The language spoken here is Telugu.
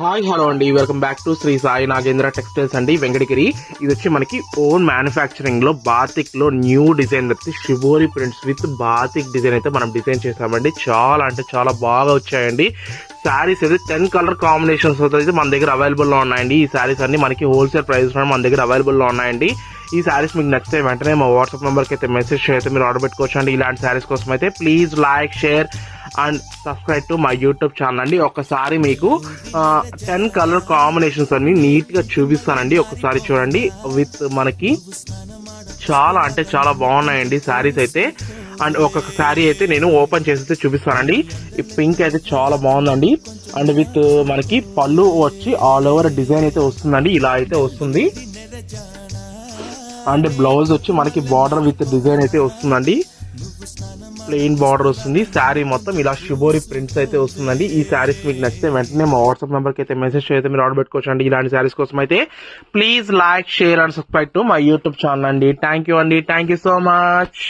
హాయ్ హలో అండి, welcome back to Shri Sai Nagendra textiles అండి, వెంకటగిరి. ఇది వచ్చి మనకి ఓన్ మ్యానుఫ్యాక్చరింగ్ లో బాతిక్ లో న్యూ డిజైన్ వచ్చి shibori prints with batik design అయితే మనం డిజైన్ చేసామండి. చాలా అంటే చాలా బాగా వచ్చాయండి. శారీస్ అయితే 10 కలర్ కాంబినేషన్స్ అయితే మన దగ్గర అవైలబుల్ లో ఉన్నాయండి. ఈ శారీస్ అన్ని మనకి హోల్సేల్ ప్రైస్ మన దగ్గర అవైలబుల్ లో ఉన్నాయండి. ఈ శారీస్ మీకు నచ్చితే వెంటనే మా వాట్సాప్ నెంబర్కి అయితే మెసేజ్ అయితే మీరు ఆర్డర్ పెట్టుకోవచ్చు అండి. ఇలాంటి శారీస్ కోసం అయితే please like, share and subscribe to my YouTube channel అండి. ఒకసారి మీకు 10 కలర్ కాంబినేషన్స్ అన్ని నీట్ గా చూపిస్తానండి. ఒకసారి చూడండి. విత్ మనకి చాలా అంటే చాలా బాగున్నాయండి శారీస్ అయితే. అండ్ ఒక్కొక్క శారీ అయితే నేను ఓపెన్ చేసి చూపిస్తానండి. ఈ పింక్ అయితే చాలా బాగుందండి. అండ్ విత్ మనకి పళ్ళు వచ్చి ఆల్ ఓవర్ డిజైన్ అయితే వస్తుందండి. ఇలా అయితే వస్తుంది. అండ్ బ్లౌజ్ వచ్చి మనకి బార్డర్ విత్ డిజైన్ అయితే వస్తుందండి. ప్లెయిన్ బార్డర్ వస్తుంది. శారీ మొత్తం ఇలా షిబోరి ప్రింట్స్ అయితే వస్తుందండి. ఈ శారీస్ మీకు నచ్చితే వెంటనే మా వాట్సాప్ నెంబర్కి అయితే మెసేజ్ అయితే మీరు ఆర్డర్ పెట్టుకోవచ్చు అండి. ఇలాంటి శారీస్ కోసం అయితే please like, share and subscribe to my YouTube channel అండి. థ్యాంక్ యూ అండి. Thank you so much.